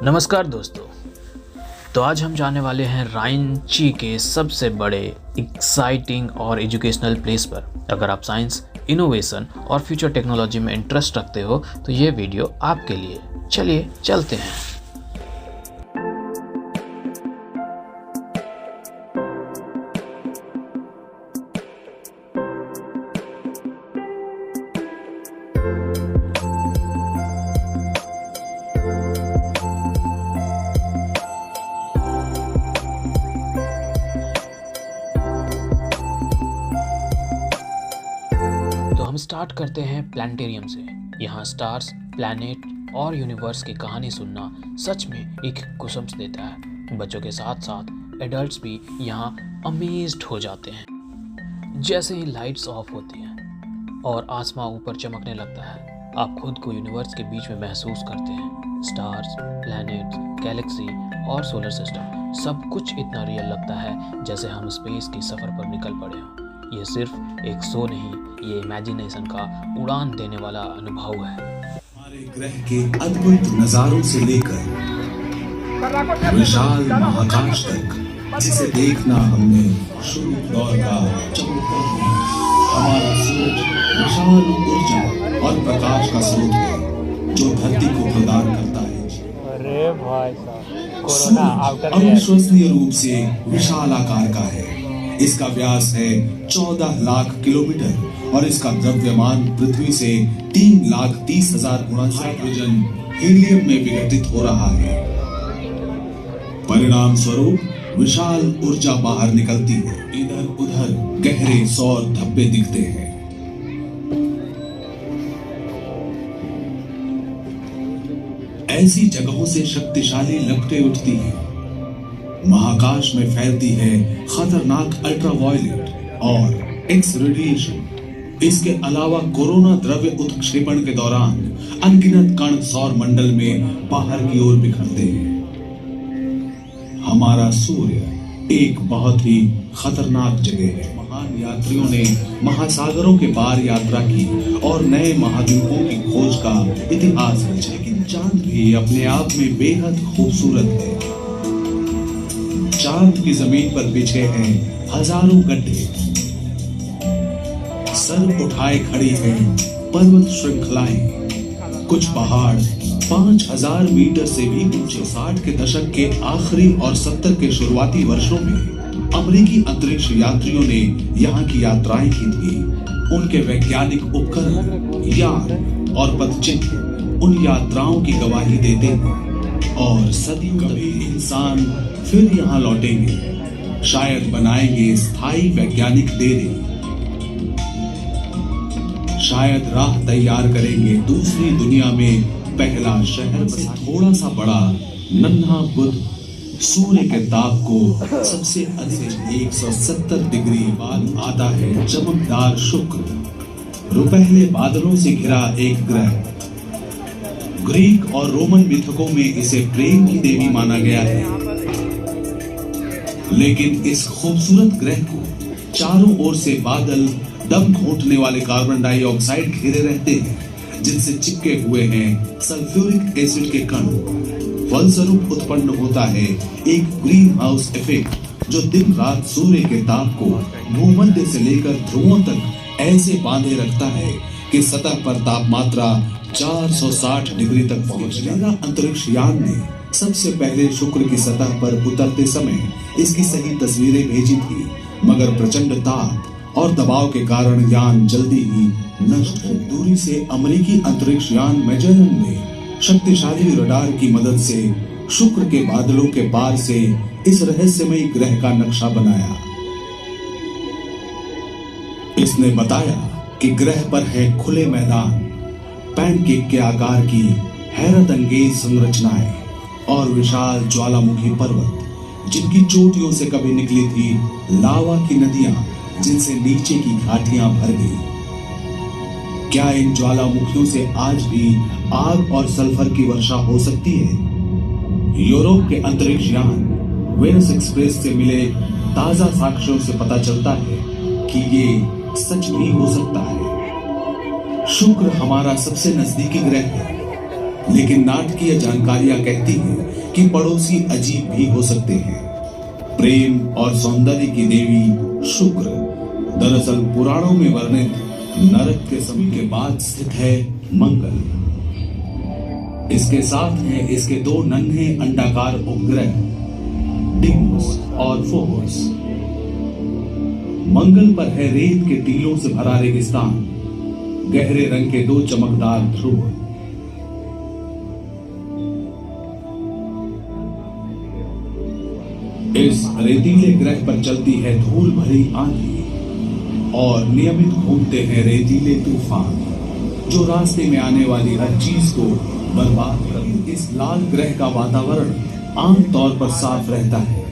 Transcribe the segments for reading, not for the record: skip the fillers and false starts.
नमस्कार दोस्तों। तो आज हम जाने वाले हैं रांची के सबसे बड़े एक्साइटिंग और एजुकेशनल प्लेस पर। अगर आप साइंस, इनोवेशन और फ्यूचर टेक्नोलॉजी में इंटरेस्ट रखते हो तो ये वीडियो आपके लिए। चलिए चलते हैं। हम स्टार्ट करते हैं प्लानिटेरियम से। यहाँ स्टार्स, प्लैनेट और यूनिवर्स की कहानी सुनना सच में एक गूज़बम्प्स देता है। बच्चों के साथ साथ एडल्ट्स भी यहाँ अमेज्ड हो जाते हैं। जैसे ही लाइट्स ऑफ होती हैं और आसमां ऊपर चमकने लगता है, आप खुद को यूनिवर्स के बीच में महसूस करते हैं। स्टार्स, प्लैनेट्स, गैलेक्सी और सोलर सिस्टम सब कुछ इतना रियल लगता है जैसे हम स्पेस के सफ़र पर निकल पड़े हों। ये सिर्फ एक शो नहीं, ये इमेजिनेशन का उड़ान देने वाला अनुभव है। हमारे ग्रह के अद्भुत नजारों से लेकर विशाल महाकाश तक, जिसे देखना हमने शुरू दौर का चमकता है। हमारा सूरज विशाल ऊर्जा और प्रकाश का स्रोत है जो धरती को प्रदान करता है। अरे भाई साहब, कोरोना अविश्वसनीय रूप से विशाल आकार का है। इसका व्यास है 14 लाख किलोमीटर और इसका द्रव्यमान पृथ्वी से 3,30,000 गुना हाइड्रोजन हीलियम में विघटित हो रहा है। परिणाम स्वरूप विशाल ऊर्जा बाहर निकलती है। इधर उधर गहरे सौर धब्बे दिखते हैं। ऐसी जगहों से शक्तिशाली लपटें उठती हैं। महाकाश में फैलती है खतरनाक अल्ट्रावायलेट और एक्स रेडिएशन। इसके अलावा कोरोना द्रव्य उत्क्षेपण के दौरान अनगिनत कण सौर मंडल में बाहर की ओर बिखरते हैं। हमारा सूर्य एक बहुत ही खतरनाक जगह है। महान यात्रियों ने महासागरों के पार यात्रा की और नए महाद्वीपों की खोज का इतिहास रचा। लेकिन चांद भी अपने आप में बेहद खूबसूरत है। चांद की जमीन पर बिछे हैं हजारों गड्ढे। सर उठाए खड़ी हैं पर्वत श्रृंखलाएं। कुछ पहाड़ 5,000 मीटर से भी ऊंचे। 60 के दशक के आखिरी और 70 के शुरुआती वर्षों में अमेरिकी अंतरिक्ष यात्रियों ने यहाँ की यात्राएं की थी। उनके वैज्ञानिक उपकरण, यान और पदचिह्न उन यात्राओं की गवाही देते हैं। और सदियों कभी इंसान फिर यहाँ लौटेंगे, शायद बनाएंगे स्थायी वैज्ञानिक डेरे, शायद राह तैयार करेंगे दूसरी दुनिया में पहला शहर। थोड़ा सा बड़ा नन्हा बुध सूर्य के ताप को सबसे अधिक 170 डिग्री बाद आता है। चमकदार शुक्र रुपहले बादलों से घिरा एक ग्रह। ग्रीक और रोमन मिथकों में इसे प्रेम की देवी माना गया है। लेकिन इस खूबसूरत ग्रह को चारों ओर से बादल, दम घोंटने वाले कार्बन डाइऑक्साइड घेरे रहते हैं, जिनसे चिपके हुए हैं सल्फ्यूरिक एसिड के कण। फलस्वरूप उत्पन्न होता है एक ग्रीन हाउस इफेक्ट जो दिन रात सूर्य के ताप को भूमध्य से लेकर ध्रुवों तक ऐसे बांधे रखता है कि सतह पर तापमात्रा 460 डिग्री तक पहुंच गया। अंतरिक्ष यान ने सबसे पहले शुक्र की सतह पर उतरते समय इसकी सही तस्वीरें भेजी थी, मगर प्रचंड ताप और दबाव के कारण यान जल्दी ही नष्ट हो। दूरी से अमेरिकी अंतरिक्ष यान मैजेलन ने शक्तिशाली रडार की मदद से शुक्र के बादलों के पार से इस रहस्यमयी ग्रह का नक्शा बनाया। इसने बताया कि ग्रह पर है खुले मैदान, पैनकेक के आकार की हैरत अंगेज संरचनाएं और विशाल ज्वालामुखी पर्वत, जिनकी चोटियों से कभी निकली थी लावा की नदियां, जिनसे नीचे की घाटियां भर गई। क्या इन ज्वालामुखियों से आज भी आग और सल्फर की वर्षा हो सकती है? यूरोप के अंतरिक्ष यान वेनस एक्सप्रेस से मिले ताजा साक्ष्यों से पता चलता है कि ये सच भी हो सकता है। शुक्र हमारा सबसे नजदीकी ग्रह है। लेकिन नाटकीय जानकारियां कहती हैं कि पड़ोसी अजीब भी हो सकते हैं। प्रेम और सौंदर्य की देवी शुक्र दरअसल पुराणों में वर्णित नरक के समय के बाद स्थित है मंगल। इसके साथ है इसके दो नन्हे अंडाकार उपग्रह डिमोस और फोबोस। मंगल पर है रेत के टीलों से भरा रेगिस्तान, गहरे रंग के दो चमकदार ध्रुव। इस रेतीले ग्रह पर चलती है धूल भरी आंधी और नियमित घूमते हैं रेतीले तूफान, जो रास्ते में आने वाली हर चीज को बर्बाद कर। इस लाल ग्रह का वातावरण आमतौर पर साफ रहता है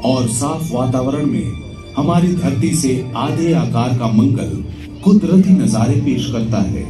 और साफ वातावरण में हमारी धरती से आधे आकार का मंगल कुदरती नजारे पेश करता है।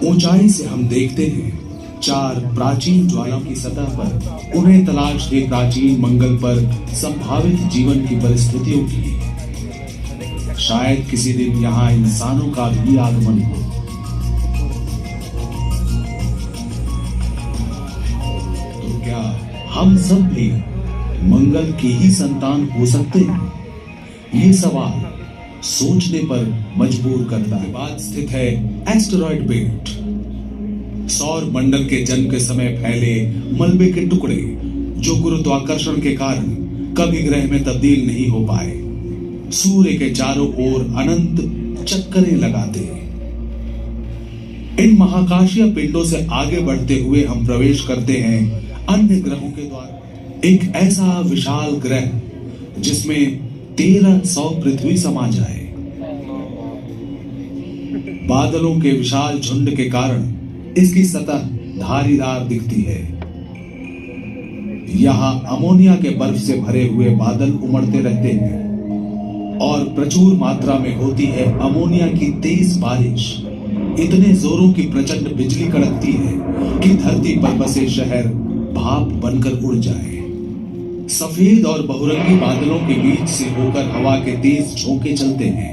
ऊंचाई से हम देखते हैं चार प्राचीन ज्वालाओं की सतह पर उन्हें तलाश है प्राचीन मंगल पर संभावित जीवन की परिस्थितियों की। शायद किसी दिन यहां इंसानों का भी आगमन हो। तो क्या हम सब भी मंगल की ही संतान हो सकते हैं? ये सवाल सोचने पर मजबूर करता है। बाद स्थित है एस्टेरॉयड बेल्ट, सौर मंडल के जन्म के समय फैले मलबे के टुकड़े जो गुरुत्वाकर्षण के कारण कभी ग्रह में तब्दील नहीं हो पाए, सूर्य के चारों ओर अनंत चक्करें लगाते हैं। इन महाकाशीय पिंडों से आगे बढ़ते हुए हम प्रवेश करते हैं अन्य ग्रहों के द्वारा। एक ऐसा विशाल ग्रह जिसमें 1300 पृथ्वी समा जाए। बादलों के विशाल झुंड के कारण इसकी सतह धारीदार दिखती है। यहां अमोनिया के बर्फ से भरे हुए बादल उमड़ते रहते हैं और प्रचुर मात्रा में होती है अमोनिया की तेज बारिश। इतने जोरों की प्रचंड बिजली कड़कती है कि धरती पर बसे शहर भाप बनकर उड़ जाए। सफेद और बहुरंगी बादलों के बीच से होकर हवा के तेज झोंके चलते हैं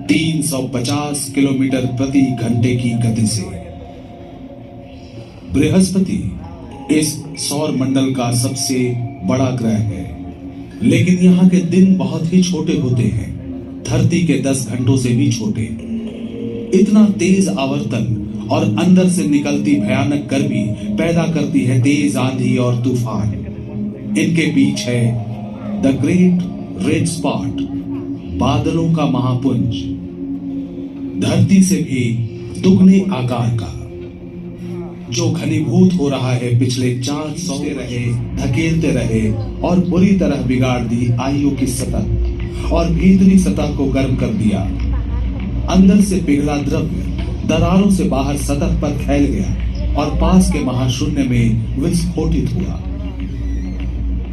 350 किलोमीटर प्रति घंटे की गति से। बृहस्पति इस सौर मंडल का सबसे बड़ा ग्रह है, लेकिन यहाँ के दिन बहुत ही छोटे होते हैं, धरती के 10 घंटों से भी छोटे। इतना तेज आवर्तन और अंदर से निकलती भयानक गर्मी पैदा करती है तेज आंधी और तूफान। इनके बीच है द ग्रेट रेड स्पॉट, बादलों का महापुंज, धरती से भी दुगने आकार का, जो घनीभूत हो रहा है पिछले 400 रहे, धकेलते रहे और बुरी तरह बिगाड़ दी आयु की सतह और भीतरी सतह को गर्म कर दिया। अंदर से पिघला द्रव्य दरारों से बाहर सतह पर फैल गया और पास के महाशून्य में विस्फोटित हुआ।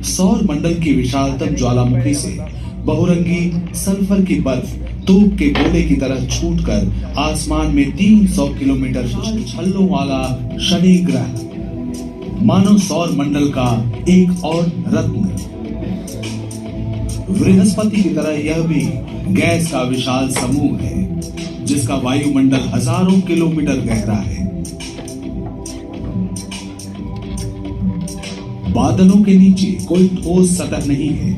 सौर मंडल की विशालतम ज्वालामुखी से बहुरंगी सल्फर की बर्फ तूप के गोले की तरह छूटकर आसमान में 300 किलोमीटर छल्लों वाला शनि ग्रह मानो सौर मंडल का एक और रत्न। बृहस्पति की तरह यह भी गैस का विशाल समूह है जिसका वायुमंडल हजारों किलोमीटर गहरा है। बादलों के नीचे कोई ठोस सतह नहीं है,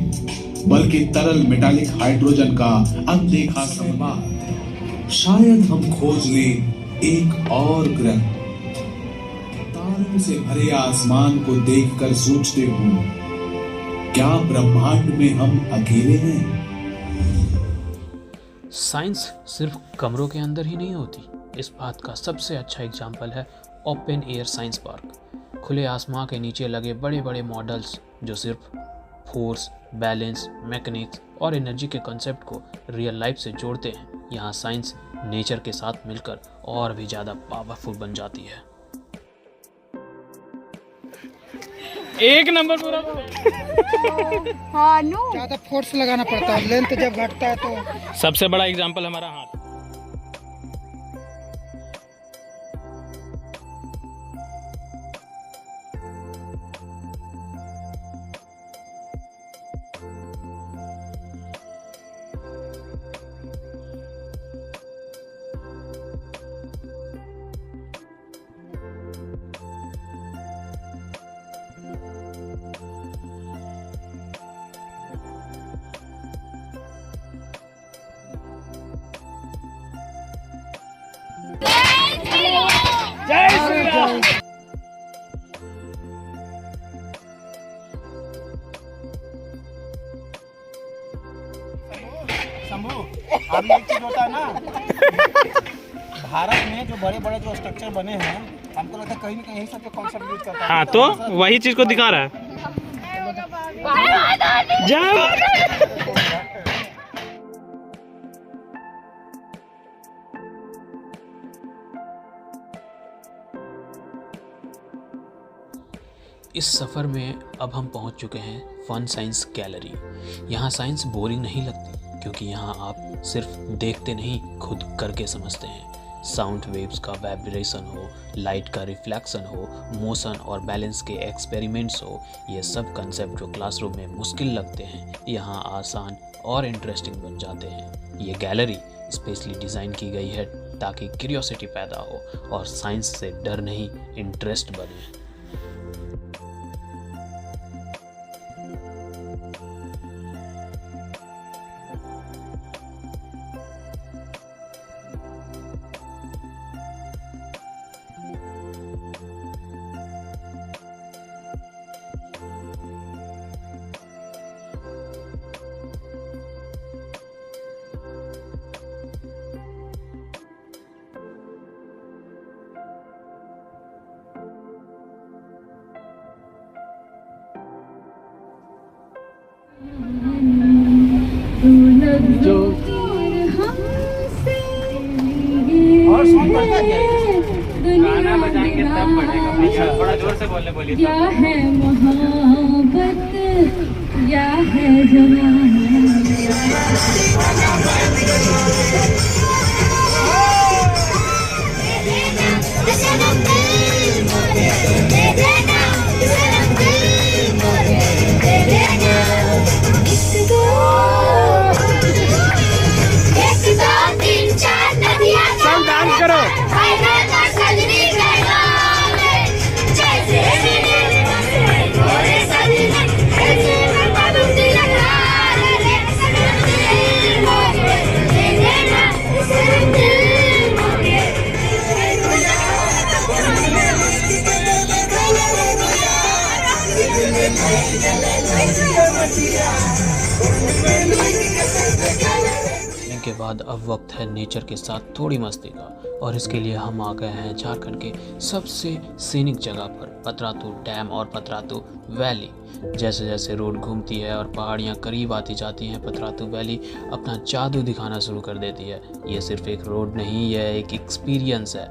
बल्कि तरल मेटालिक हाइड्रोजन का अनदेखा संवाद। शायद हम खोज लें एक और ग्रह। तारों से भरे आसमान को देखकर सोचते हूं, क्या ब्रह्मांड में हम अकेले हैं? साइंस सिर्फ कमरों के अंदर ही नहीं होती। इस बात का सबसे अच्छा एग्जाम्पल है ओपन एयर साइंस पार्क। खुले आसमां के नीचे लगे बड़े बड़े मॉडल्स जो सिर्फ फोर्स, बैलेंस, मैकेनिक्स और एनर्जी के कॉन्सेप्ट को रियल लाइफ से जोड़ते हैं। यहाँ साइंस नेचर के साथ मिलकर और भी ज़्यादा पावरफुल बन जाती है। एक नंबर पूरा। हाँ नो ज्यादा फोर्स लगाना पड़ता है, लेंथ जब घटता है तो। सबसे बड़ा एग्जांपल हमारा हाथ। शंभू, आपने एक चीज होता है ना, भारत में जो बड़े बड़े जो स्ट्रक्चर बने हैं, हमको लगता है कहीं ना कहीं यही सब कॉन्सेप्ट यूज करता है। हाँ तो वही चीज को दिखा रहा है। जा इस सफ़र में अब हम पहुंच चुके हैं फन साइंस गैलरी। यहाँ साइंस बोरिंग नहीं लगती, क्योंकि यहाँ आप सिर्फ देखते नहीं, खुद करके समझते हैं। साउंड वेव्स का वाइब्रेशन हो, लाइट का रिफ्लेक्शन हो, मोशन और बैलेंस के एक्सपेरिमेंट्स हो, ये सब कंसेप्ट जो क्लासरूम में मुश्किल लगते हैं, यहाँ आसान और इंटरेस्टिंग बन जाते हैं। ये गैलरी स्पेशली डिज़ाइन की गई है ताकि क्यूरियोसिटी पैदा हो और साइंस से डर नहीं, इंटरेस्ट बने। और सॉन्ग पढ़ता है गाना बजाएंगे तब पढ़ेगा। थोड़ा जोर से बोलने बोलिए। क्या है मोहब्बत, क्या है जवानी। सब डांस करो। के बाद अब वक्त है नेचर के साथ थोड़ी मस्ती का, और इसके लिए हम आ गए हैं झारखंड के सबसे सीनिक जगह पर, पतरातू डैम और पतरातू वैली। जैसे जैसे रोड घूमती है और पहाड़ियाँ करीब आती जाती हैं, पतरातू वैली अपना जादू दिखाना शुरू कर देती है। ये सिर्फ एक रोड नहीं, यह एक एक्सपीरियंस है,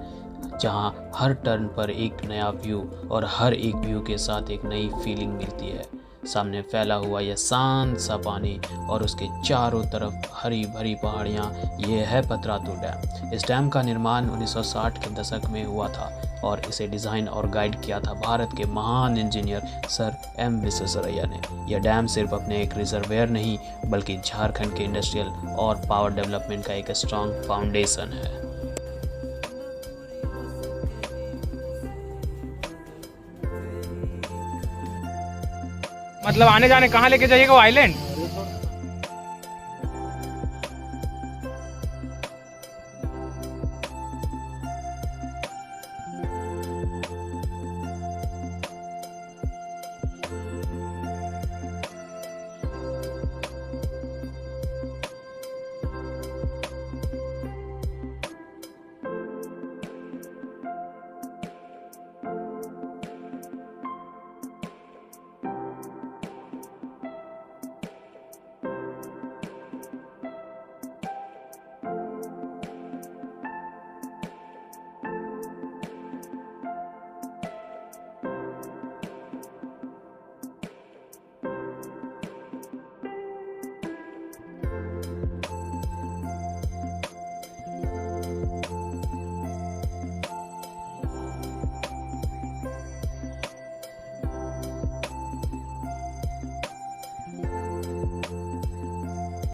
जहाँ हर टर्न पर एक नया व्यू और हर एक व्यू के साथ एक नई फीलिंग मिलती है। सामने फैला हुआ यह शांत सा पानी और उसके चारों तरफ हरी भरी पहाड़ियाँ, ये है पतरातू डैम। इस डैम का निर्माण 1960 के दशक में हुआ था और इसे डिज़ाइन और गाइड किया था भारत के महान इंजीनियर सर एम विश्वेश्वरैया ने। यह डैम सिर्फ अपने एक रिजर्वेयर नहीं, बल्कि झारखंड के इंडस्ट्रियल और पावर डेवलपमेंट का एक स्ट्रॉन्ग फाउंडेशन है। मतलब आने जाने कहाँ लेके जाइएगा वो आइलैंड?